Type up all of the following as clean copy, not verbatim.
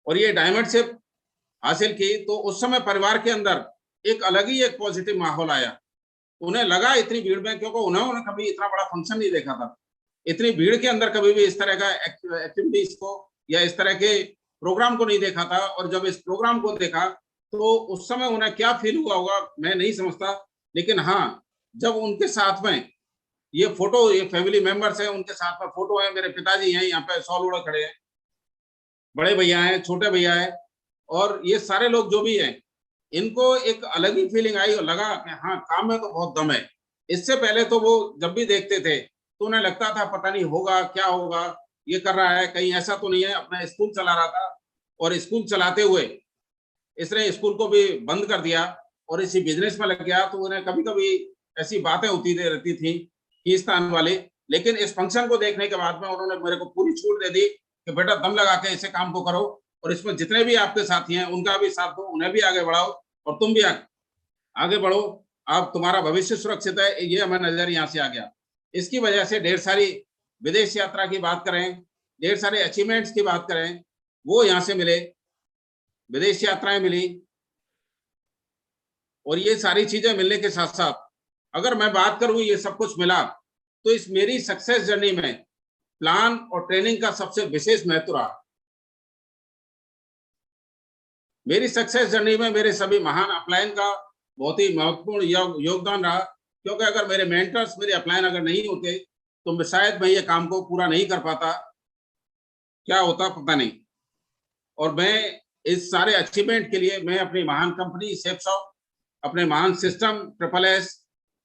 और ये diamond ship हासिल की, तो उस समय परिवार के अंदर एक अलग ही एक पॉजिटिव माहौल आया। उन्हें लगा इतनी भीड़ में, क्योंकि उन्होंने कभी इतना बड़ा फंक्शन नहीं देखा था, इतनी भीड़ के अंदर कभी भी इस तरह का एक्टिविटीज को या इस तरह के प्रोग्राम को नहीं देखा था। और जब इस प्रोग्राम को देखा तो उस समय उन्हें क्या फील हुआ होगा मैं नहीं समझता, लेकिन हाँ, जब उनके साथ में ये फोटो, ये फैमिली मेंबर्स है, उनके साथ में फोटो है, मेरे पिताजी हैं यहाँ पे सॉल ओढ़े खड़े हैं, बड़े भैया हैं, छोटे भैया है, और ये सारे लोग जो भी हैं, इनको एक अलग ही फीलिंग आई और लगा कि हाँ, काम में तो बहुत दम है। इससे पहले तो वो जब भी देखते थे तो उन्हें लगता था पता नहीं होगा क्या होगा, ये कर रहा है कहीं ऐसा तो नहीं है। अपना स्कूल चला रहा था और स्कूल चलाते हुए इसने स्कूल को भी बंद कर दिया और इसी बिजनेस में लग गया। तो उन्हें कभी कभी ऐसी बातें होती रहती थी खींचतान वाली, लेकिन इस फंक्शन को देखने के बाद में उन्होंने मेरे को पूरी छूट दे दी कि बेटा दम लगा के इसे काम को करो, और इसमें जितने भी आपके साथी हैं उनका भी साथ दो, उन्हें भी आगे बढ़ाओ और तुम भी आगे बढ़ो। अब तुम्हारा भविष्य सुरक्षित है, ये हमें नजर यहाँ से आ गया। इसकी वजह से ढेर सारी विदेश यात्रा की बात करें, ढेर सारे अचीवमेंट्स की बात करें, वो यहाँ से मिले, विदेश यात्राएं मिली। और ये सारी चीजें मिलने के साथ साथ अगर मैं बात करूं ये सब कुछ मिला, तो इस मेरी सक्सेस जर्नी में प्लान और ट्रेनिंग का सबसे विशेष महत्व रहा। मेरी सक्सेस जर्नी में मेरे सभी महान अपलाइन का बहुत ही महत्वपूर्ण योगदान रहा, क्योंकि अगर मेरे मेंटर्स, मेरे अपलाइन अगर नहीं होते तो शायद मैं ये काम को पूरा नहीं कर पाता, क्या होता पता नहीं। और मैं इस सारे अचीवमेंट के लिए मैं अपनी महान कंपनी सेफसॉफ्ट, अपने महान सिस्टम ट्रिपल एस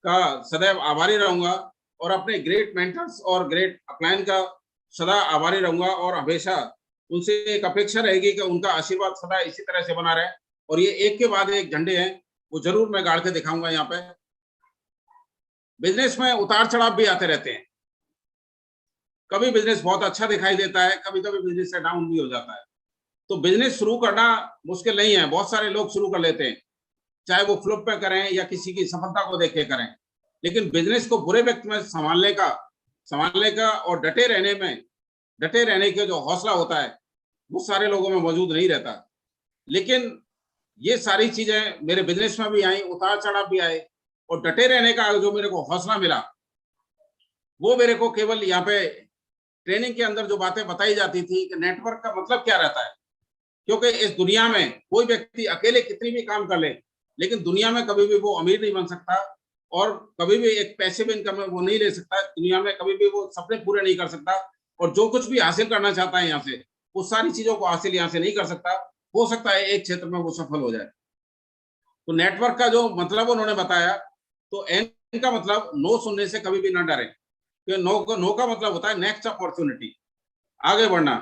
का सदैव आभारी रहूंगा, और अपने ग्रेट मेंटर्स और ग्रेट अपलाइन का सदा आभारी रहूंगा, और हमेशा उनसे एक अपेक्षा रहेगी कि उनका आशीर्वाद सदा इसी तरह से बना रहे। और ये एक के बाद एक झंडे हैं, वो जरूर मैं गाड़ के दिखाऊंगा यहाँ पे। बिजनेस में उतार चढ़ाव भी आते रहते हैं, कभी बिजनेस बहुत अच्छा दिखाई देता है, कभी कभी बिजनेस से डाउन भी हो जाता है। तो बिजनेस शुरू करना मुश्किल नहीं है, बहुत सारे लोग शुरू कर लेते हैं, चाहे वो फ्लिप पे करें या किसी की सफलता को देख के करें। लेकिन बिजनेस को बुरे वक्त में संभालने का और डटे रहने के जो हौसला होता है वो सारे लोगों में मौजूद नहीं रहता। लेकिन ये सारी चीजें मेरे बिजनेस में भी आई, उतार चढ़ाव भी आए, और डटे रहने का जो मेरे को हौसला मिला वो मेरे को केवल यहाँ पे ट्रेनिंग के अंदर जो बातें बताई जाती थी कि नेटवर्क का मतलब क्या रहता है। क्योंकि इस दुनिया में कोई व्यक्ति अकेले कितनी भी काम कर ले, लेकिन दुनिया में कभी भी वो अमीर नहीं बन सकता, और कभी भी एक पैसिव इनकम वो नहीं ले सकता दुनिया में, कभी भी वो सपने पूरे नहीं कर सकता, और जो कुछ भी हासिल करना चाहता है यहाँ से वो सारी चीजों को हासिल यहाँ से नहीं कर सकता। हो सकता है एक क्षेत्र में वो सफल हो जाए। तो नेटवर्क का जो मतलब उन्होंने बताया, तो एन का मतलब नो सुनने से कभी भी ना डरे, नो का मतलब होता है नेक्स्ट अपॉर्चुनिटी, आगे बढ़ना।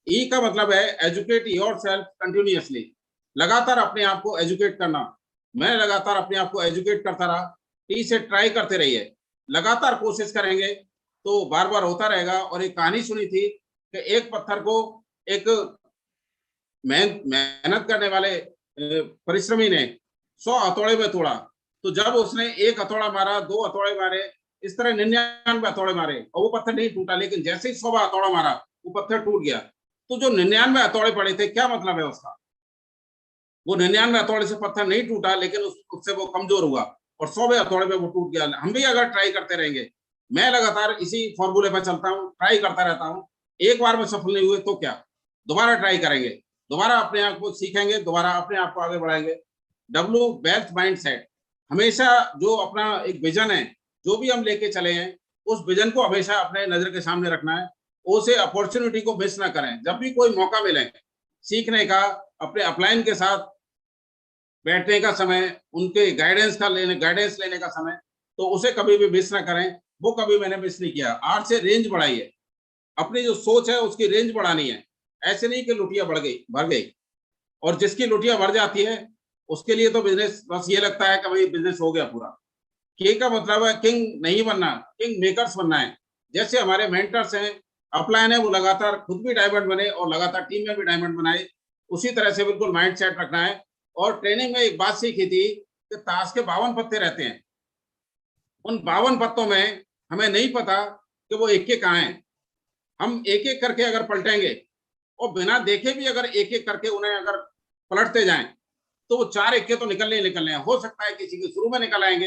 ई का मतलब है एजुकेट योर सेल्फ कंटिन्यूअसली, लगातार अपने आप को एजुकेट करना। मैं लगातार अपने आप को एजुकेट करता रहा। टी से ट्राई करते रहिए, लगातार कोशिश करेंगे तो बार बार होता रहेगा। और एक कहानी सुनी थी कि एक पत्थर को एक मेहनत करने वाले परिश्रमी ने 100 हथौड़े में तोड़ा। तो जब उसने एक हथौड़ा मारा, 2 हथौड़े मारे, इस तरह 99 हथौड़े मारे और वो पत्थर नहीं टूटा, लेकिन जैसे ही 100 हथौड़ा मारा वो पत्थर टूट गया। तो जो 99 हथौड़े पड़े थे, क्या मतलब है उसका? वो 99 हथौड़े से पत्थर नहीं टूटा, लेकिन उससे वो कमजोर हुआ और 100वें हथौड़े पे वो टूट गया। हम भी अगर ट्राई करते रहेंगे, मैं लगातार इसी फॉर्मूले पर चलता हूँ, ट्राई करता रहता हूँ, एक बार में सफल नहीं हुए तो क्या, दोबारा ट्राई करेंगे, दोबारा अपने आप को सीखेंगे, दोबारा अपने आप को आगे बढ़ाएंगे। डब्ल्यू वेल्थ माइंडसेट, हमेशा जो अपना एक विजन है, जो भी हम लेके चले हैं, उस विजन को हमेशा अपने नजर के सामने रखना है। उसे अपॉर्चुनिटी को मिस ना करें। जब भी कोई मौका मिले सीखने का, अपने अपलाइन के साथ बैठने का समय, उनके गाइडेंस लेने का समय, तो उसे कभी भी मिस ना करें। वो कभी मैंने मिस नहीं किया। आज से रेंज बढ़ाइए, अपनी जो सोच है उसकी रेंज बढ़ानी है। ऐसे नहीं कि लुटिया भर गई, और जिसकी लुटिया भर जाती है उसके लिए तो बिजनेस बस ये लगता है कि भाई बिजनेस हो गया पूरा। के का मतलब है किंग नहीं बनना, किंग मेकर्स बनना है। जैसे हमारे मेंटर्स हैं, अपलाइन है, वो लगातार खुद भी डायमंड बने और लगातार टीम में भी डायमंड बनाए। उसी तरह से बिल्कुल माइंड सेट रखना है। और ट्रेनिंग में एक बात सीखी थी कि ताश के 52 पत्ते रहते हैं, उन 52 पत्तों में हमें नहीं पता कि वो एक के कहाँ हैं। हम एक एक करके अगर पलटेंगे और बिना देखे भी अगर एक एक करके उन्हें अगर पलटते जाएं तो वो 4 इक्के तो निकलने ही निकलने हैं। हो सकता है किसी के शुरू में निकल आएंगे,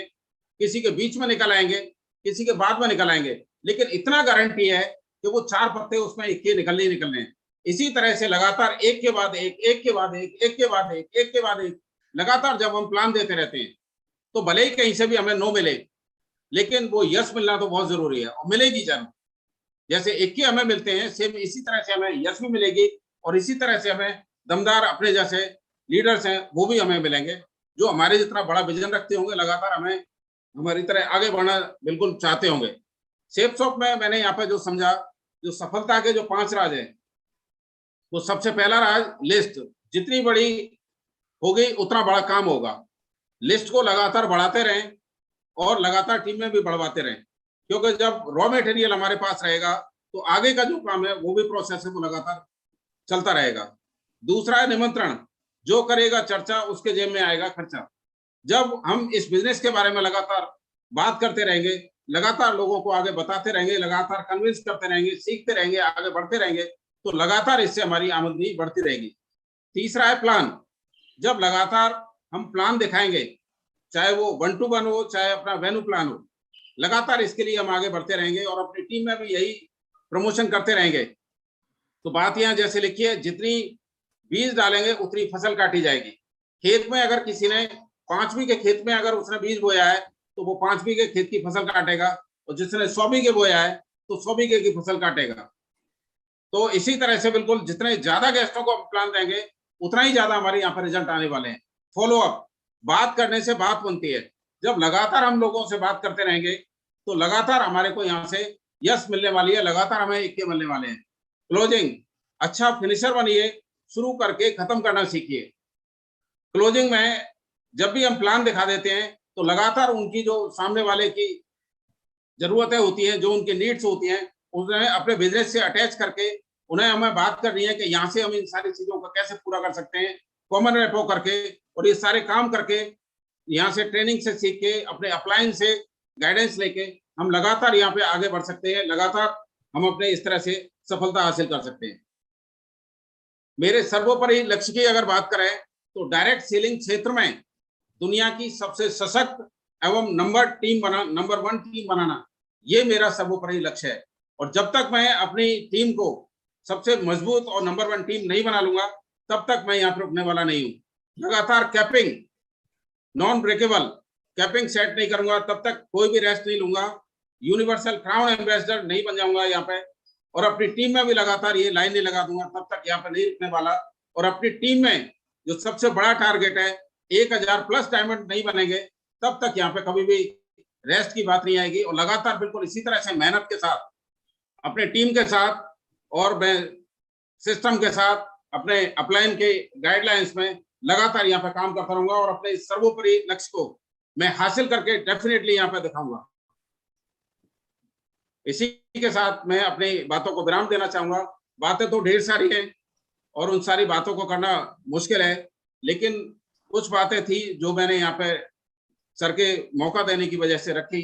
किसी के बीच में निकल आएंगे, किसी के बाद में निकल आएंगे, लेकिन इतना गारंटी है कि वो 4 पत्ते उसमें इक्के निकलने ही निकलने हैं। इसी तरह से लगातार एक के बाद एक, एक के बाद एक, एक के बाद एक, एक के बाद एक, लगातार जब हम प्लान देते रहते हैं तो भले ही कहीं से भी हमें नो मिले, लेकिन वो यस मिलना तो बहुत जरूरी है और मिलेगी जरूर। जैसे इक्के हमें मिलते हैं, सेम इसी तरह से हमें यस भी मिलेगी और इसी तरह से हमें दमदार अपने जैसे लीडर्स हैं वो भी हमें मिलेंगे, जो हमारे जितना बड़ा विजन रखते होंगे, लगातार हमें हमारी तरह आगे बढ़ना बिल्कुल चाहते होंगे। सेफ शॉप में मैंने यहाँ पे जो समझा, जो सफलता के जो 5 राज हैं, तो सबसे पहला राज लिस्ट। जितनी बड़ी होगी उतना बड़ा काम होगा। लिस्ट को लगातार बढ़ाते रहें और लगातार टीम में भी बढ़वाते रहें, क्योंकि जब रॉ मटेरियल हमारे पास रहेगा तो आगे का जो काम है वो भी प्रोसेस है वो लगातार चलता रहेगा। दूसरा है निमंत्रण। जो करेगा चर्चा उसके जेब में आएगा खर्चा। जब हम इस बिजनेस के बारे में लगातार बात करते रहेंगे, लगातार लोगों को आगे बताते रहेंगे, लगातार कन्विंस करते रहेंगे, सीखते रहेंगे, आगे बढ़ते रहेंगे, तो लगातार इससे हमारी आमदनी बढ़ती रहेगी। तीसरा है प्लान। जब लगातार हम प्लान दिखाएंगे, चाहे वो 1 to 1 हो, चाहे अपना वेन्यू प्लान हो, लगातार इसके लिए हम आगे बढ़ते रहेंगे और अपनी टीम में भी यही प्रमोशन करते रहेंगे। तो बात यहाँ जैसे लिखी है, जितनी बीज डालेंगे उतनी फसल काटी जाएगी। खेत में अगर किसी ने 5 बीघे खेत में अगर उसने बीज बोया है तो वो 5 बीघे खेत की फसल काटेगा, और जिसने 100 बीघे बोया है तो 100 बीघे की फसल काटेगा। तो इसी तरह से बिल्कुल जितने ज्यादा गेस्टों को प्लान देंगे उतना ही ज्यादा हमारे यहाँ पर रिजल्ट आने वाले हैं। फॉलो अप, बात करने से बात बनती है। जब लगातार हम लोगों से बात करते रहेंगे तो लगातार हमारे को यहाँ से यस मिलने वाली है, लगातार हमें इक्के मिलने वाले हैं। क्लोजिंग, अच्छा फिनिशर बनिए, शुरू करके खत्म करना सीखिए। क्लोजिंग में जब भी हम प्लान दिखा देते हैं तो लगातार उनकी जो सामने वाले की जरूरतें होती हैं, जो उनकी नीड्स होती हैं, उन्हें अपने बिजनेस से अटैच करके उन्हें हमें बात करनी है कि यहाँ से हम इन सारी चीजों को कैसे पूरा कर सकते हैं, कॉमन रेपो करके और ये सारे काम करके, यहाँ से ट्रेनिंग से सीख के, अपने अपलाइन से गाइडेंस लेके हम लगातार यहाँ पे आगे बढ़ सकते हैं। लगातार हम अपने इस तरह से सफलता हासिल कर सकते हैं। मेरे सर्वोपरि लक्ष्य की अगर बात करें तो डायरेक्ट सेलिंग क्षेत्र में दुनिया की सबसे सशक्त एवं नंबर 1 टीम बनाना, ये मेरा सर्वोपरि लक्ष्य है। और जब तक मैं अपनी टीम को सबसे मजबूत और नंबर 1 टीम नहीं बना लूंगा, तब तक मैं यहाँ पर रुकने वाला नहीं हूँ। लगातार capping, non breakable capping set नहीं करूंगा, तब तक कोई भी रेस्ट नहीं लूंगा। यूनिवर्सल क्राउन एम्बेसडर नहीं बन जाऊंगा यहाँ पे, और अपनी टीम में भी लगातार ये लाइन नहीं लगा दूंगा, तब तक यहाँ पे नहीं रुकने वाला। और अपनी टीम में जो सबसे बड़ा टारगेट है 1000 प्लस डायमंड नहीं बनेंगे, तब तक यहाँ पे कभी भी रेस्ट की बात नहीं आएगी। और लगातार बिल्कुल इसी तरह से मेहनत के साथ, अपने टीम के साथ और मैं सिस्टम के साथ, अपने अपलाइन के गाइडलाइंस में लगातार यहाँ पे काम करता रहूंगा और अपने सर्वोपरि लक्ष्य को मैं हासिल करके डेफिनेटली यहाँ पे दिखाऊंगा। इसी के साथ मैं अपनी बातों को विराम देना चाहूंगा। बातें तो ढेर सारी हैं और उन सारी बातों को करना मुश्किल है, लेकिन कुछ बातें थी जो मैंने यहाँ पे सर के मौका देने की वजह से रखी।